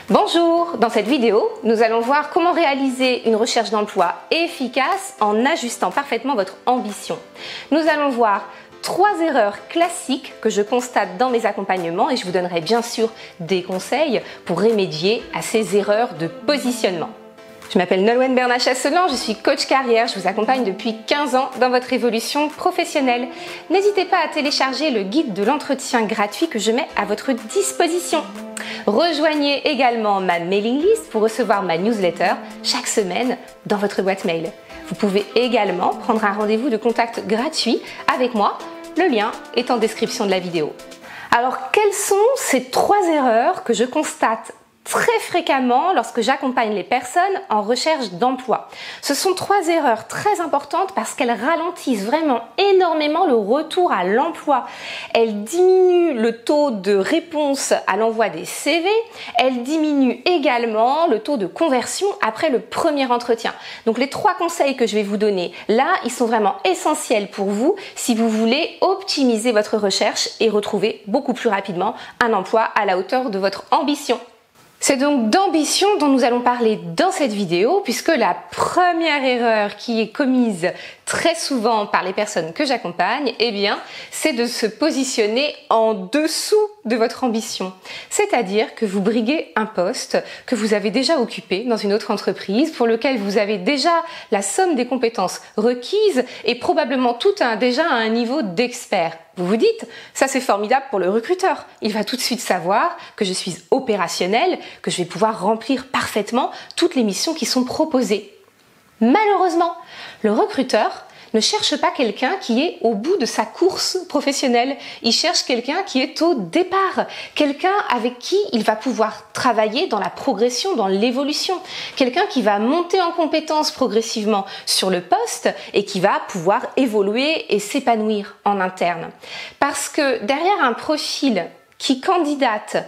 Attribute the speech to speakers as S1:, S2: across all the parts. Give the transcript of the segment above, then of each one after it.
S1: Bonjour, dans cette vidéo, nous allons voir comment réaliser une recherche d'emploi efficace en ajustant parfaitement votre ambition. Nous allons voir 3 erreurs classiques que je constate dans mes accompagnements et je vous donnerai bien sûr des conseils pour remédier à ces erreurs de positionnement. Je m'appelle Nolwenn Bernat-Chasselan, je suis coach carrière, je vous accompagne depuis 15 ans dans votre évolution professionnelle. N'hésitez pas à télécharger le guide de l'entretien gratuit que je mets à votre disposition. Rejoignez également ma mailing list pour recevoir ma newsletter chaque semaine dans votre boîte mail. Vous pouvez également prendre un rendez-vous de contact gratuit avec moi, le lien est en description de la vidéo. Alors, quelles sont ces 3 erreurs que je constate très fréquemment lorsque j'accompagne les personnes en recherche d'emploi? Ce sont 3 erreurs très importantes parce qu'elles ralentissent vraiment énormément le retour à l'emploi. Elles diminuent le taux de réponse à l'envoi des CV, elles diminuent également le taux de conversion après le premier entretien. Donc les 3 conseils que je vais vous donner là, ils sont vraiment essentiels pour vous si vous voulez optimiser votre recherche et retrouver beaucoup plus rapidement un emploi à la hauteur de votre ambition. C'est donc d'ambition dont nous allons parler dans cette vidéo puisque la première erreur qui est commise très souvent par les personnes que j'accompagne, c'est de se positionner en dessous de votre ambition. C'est-à-dire que vous briguez un poste que vous avez déjà occupé dans une autre entreprise pour lequel vous avez déjà la somme des compétences requises et probablement déjà à un niveau d'expert. Vous vous dites, ça c'est formidable pour le recruteur. Il va tout de suite savoir que je suis opérationnel, que je vais pouvoir remplir parfaitement toutes les missions qui sont proposées. Malheureusement, le recruteur ne cherche pas quelqu'un qui est au bout de sa course professionnelle. Il cherche quelqu'un qui est au départ, quelqu'un avec qui il va pouvoir travailler dans la progression, dans l'évolution, quelqu'un qui va monter en compétences progressivement sur le poste et qui va pouvoir évoluer et s'épanouir en interne. Parce que derrière un profil qui candidate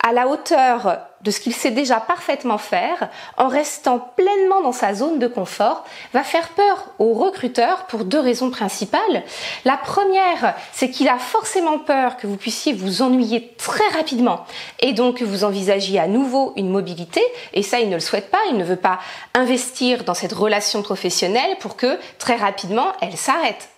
S1: à la hauteur de ce qu'il sait déjà parfaitement faire, en restant pleinement dans sa zone de confort, va faire peur au recruteur pour 2 raisons principales. La première, c'est qu'il a forcément peur que vous puissiez vous ennuyer très rapidement et donc que vous envisagiez à nouveau une mobilité, et ça il ne le souhaite pas, il ne veut pas investir dans cette relation professionnelle pour que très rapidement elle s'arrête.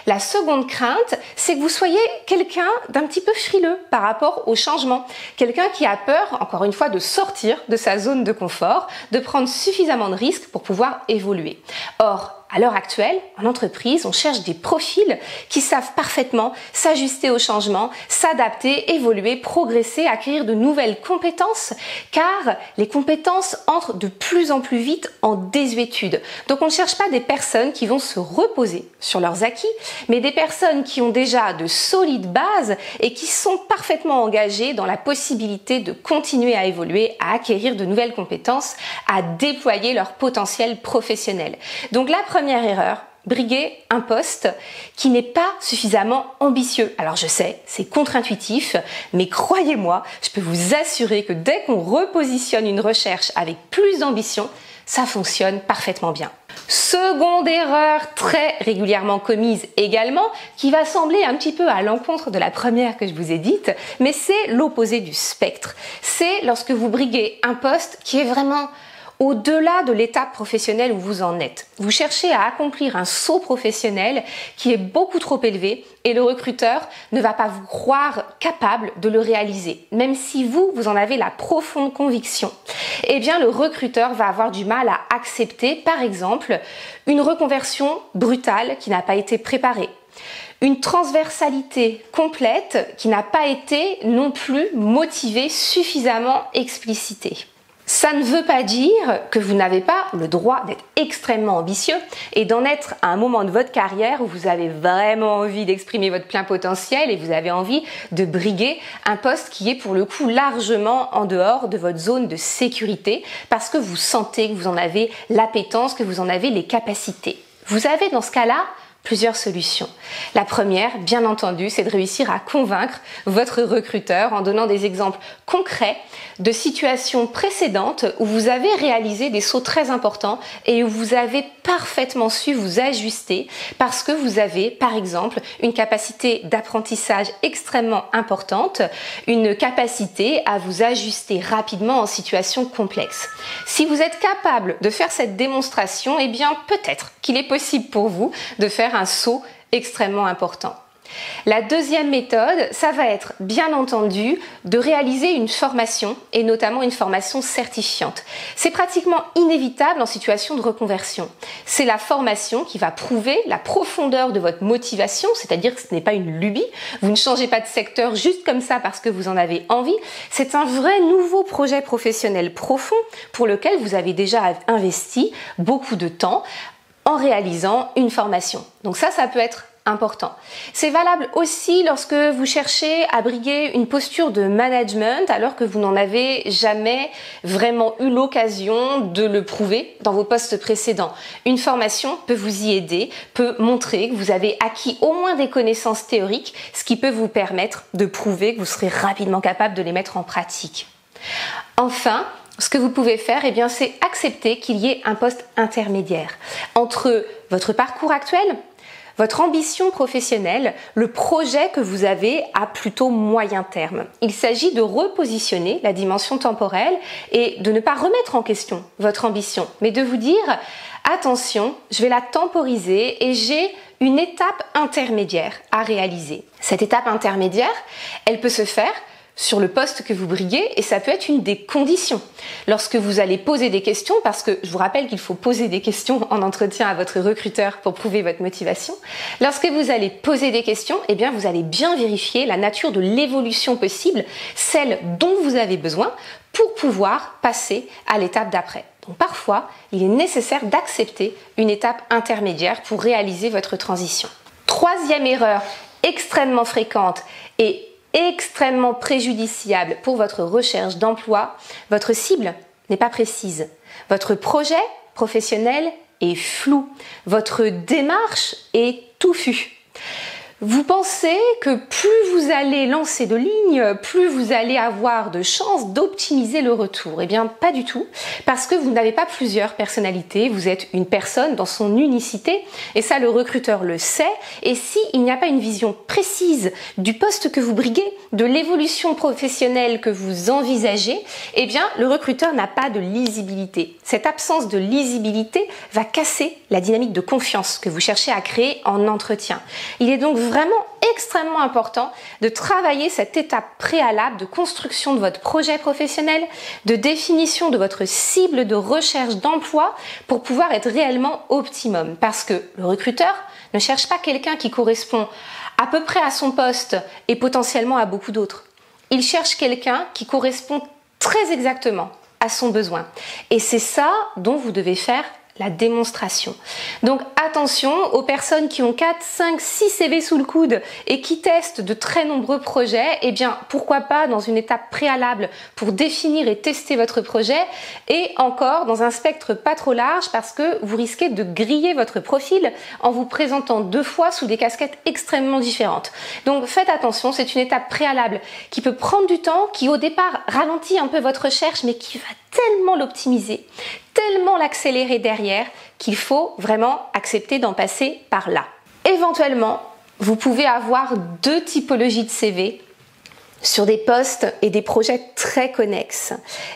S1: La seconde crainte, c'est que vous soyez quelqu'un d'un petit peu frileux par rapport au changement. Quelqu'un qui a peur, encore une fois, de sortir de sa zone de confort, de prendre suffisamment de risques pour pouvoir évoluer. Or, à l'heure actuelle, en entreprise, on cherche des profils qui savent parfaitement s'ajuster au changement, s'adapter, évoluer, progresser, acquérir de nouvelles compétences, car les compétences entrent de plus en plus vite en désuétude. Donc on ne cherche pas des personnes qui vont se reposer sur leurs acquis, mais des personnes qui ont déjà de solides bases et qui sont parfaitement engagées dans la possibilité de continuer à évoluer, à acquérir de nouvelles compétences, à déployer leur potentiel professionnel. Donc la première erreur, briguer un poste qui n'est pas suffisamment ambitieux. Alors je sais, c'est contre-intuitif, mais croyez-moi, je peux vous assurer que dès qu'on repositionne une recherche avec plus d'ambition, ça fonctionne parfaitement bien. Seconde erreur très régulièrement commise également, qui va sembler un petit peu à l'encontre de la première que je vous ai dite, mais c'est l'opposé du spectre. C'est lorsque vous briguez un poste qui est vraiment au-delà de l'étape professionnelle où vous en êtes. Vous cherchez à accomplir un saut professionnel qui est beaucoup trop élevé et le recruteur ne va pas vous croire capable de le réaliser. Même si vous en avez la profonde conviction, le recruteur va avoir du mal à accepter, par exemple, une reconversion brutale qui n'a pas été préparée. Une transversalité complète qui n'a pas été non plus motivée, suffisamment explicitée. Ça ne veut pas dire que vous n'avez pas le droit d'être extrêmement ambitieux et d'en être à un moment de votre carrière où vous avez vraiment envie d'exprimer votre plein potentiel et vous avez envie de briguer un poste qui est pour le coup largement en dehors de votre zone de sécurité parce que vous sentez que vous en avez l'appétence, que vous en avez les capacités. Vous avez dans ce cas-là plusieurs solutions. La première, bien entendu, c'est de réussir à convaincre votre recruteur en donnant des exemples concrets de situations précédentes où vous avez réalisé des sauts très importants et où vous avez parfaitement su vous ajuster parce que vous avez, par exemple, une capacité d'apprentissage extrêmement importante, une capacité à vous ajuster rapidement en situation complexe. Si vous êtes capable de faire cette démonstration, eh bien peut-être qu'il est possible pour vous de faire un saut extrêmement important. La deuxième méthode, ça va être bien entendu de réaliser une formation et notamment une formation certifiante. C'est pratiquement inévitable en situation de reconversion. C'est la formation qui va prouver la profondeur de votre motivation, c'est-à-dire que ce n'est pas une lubie. Vous ne changez pas de secteur juste comme ça parce que vous en avez envie. C'est un vrai nouveau projet professionnel profond pour lequel vous avez déjà investi beaucoup de temps en réalisant une formation. Donc ça peut être important. C'est valable aussi lorsque vous cherchez à briguer une posture de management alors que vous n'en avez jamais vraiment eu l'occasion de le prouver dans vos postes précédents. Une formation peut vous y aider, peut montrer que vous avez acquis au moins des connaissances théoriques, ce qui peut vous permettre de prouver que vous serez rapidement capable de les mettre en pratique. Enfin, ce que vous pouvez faire, c'est accepter qu'il y ait un poste intermédiaire entre votre parcours actuel, votre ambition professionnelle, le projet que vous avez à plutôt moyen terme. Il s'agit de repositionner la dimension temporelle et de ne pas remettre en question votre ambition, mais de vous dire « Attention, je vais la temporiser et j'ai une étape intermédiaire à réaliser. » Cette étape intermédiaire, elle peut se faire sur le poste que vous briguez et ça peut être une des conditions. Lorsque vous allez poser des questions, parce que je vous rappelle qu'il faut poser des questions en entretien à votre recruteur pour prouver votre motivation, lorsque vous allez poser des questions, vous allez bien vérifier la nature de l'évolution possible, celle dont vous avez besoin pour pouvoir passer à l'étape d'après. Donc parfois, il est nécessaire d'accepter une étape intermédiaire pour réaliser votre transition. Troisième erreur extrêmement fréquente et extrêmement préjudiciable pour votre recherche d'emploi, votre cible n'est pas précise. Votre projet professionnel est flou. Votre démarche est touffue. Vous pensez que plus vous allez lancer de lignes, plus vous allez avoir de chances d'optimiser le retour. Eh bien, pas du tout, parce que vous n'avez pas plusieurs personnalités, vous êtes une personne dans son unicité, et ça, le recruteur le sait. Et s'il n'y a pas une vision précise du poste que vous briguez, de l'évolution professionnelle que vous envisagez, eh bien, le recruteur n'a pas de lisibilité. Cette absence de lisibilité va casser la dynamique de confiance que vous cherchez à créer en entretien. Il est donc vraiment extrêmement important de travailler cette étape préalable de construction de votre projet professionnel, de définition de votre cible de recherche d'emploi pour pouvoir être réellement optimum. Parce que le recruteur ne cherche pas quelqu'un qui correspond à peu près à son poste et potentiellement à beaucoup d'autres. Il cherche quelqu'un qui correspond très exactement à son besoin. Et c'est ça dont vous devez faire la démonstration. Donc attention aux personnes qui ont 4, 5, 6 CV sous le coude et qui testent de très nombreux projets, eh bien pourquoi pas dans une étape préalable pour définir et tester votre projet et encore dans un spectre pas trop large parce que vous risquez de griller votre profil en vous présentant 2 fois sous des casquettes extrêmement différentes. Donc faites attention, c'est une étape préalable qui peut prendre du temps, qui au départ ralentit un peu votre recherche mais qui va tellement l'optimiser, tellement l'accélérer derrière qu'il faut vraiment accepter d'en passer par là. Éventuellement, vous pouvez avoir 2 typologies de CV sur des postes et des projets très connexes.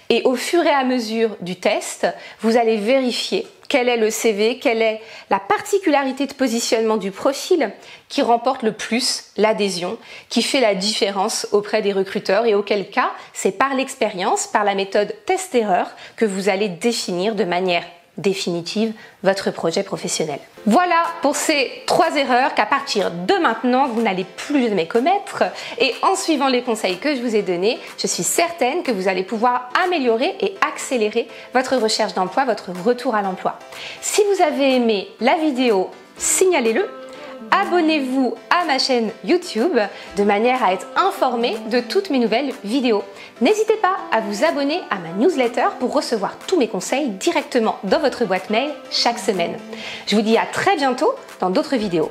S1: Et au fur et à mesure du test, vous allez vérifier quel est le CV, quelle est la particularité de positionnement du profil qui remporte le plus l'adhésion, qui fait la différence auprès des recruteurs et auquel cas, c'est par l'expérience, par la méthode test-erreur que vous allez définir de manière définitive votre projet professionnel. Voilà pour ces 3 erreurs qu'à partir de maintenant, vous n'allez plus jamais commettre. Et en suivant les conseils que je vous ai donnés, je suis certaine que vous allez pouvoir améliorer et accélérer votre recherche d'emploi, votre retour à l'emploi. Si vous avez aimé la vidéo, signalez-le. Abonnez-vous à ma chaîne YouTube de manière à être informé de toutes mes nouvelles vidéos. N'hésitez pas à vous abonner à ma newsletter pour recevoir tous mes conseils directement dans votre boîte mail chaque semaine. Je vous dis à très bientôt dans d'autres vidéos.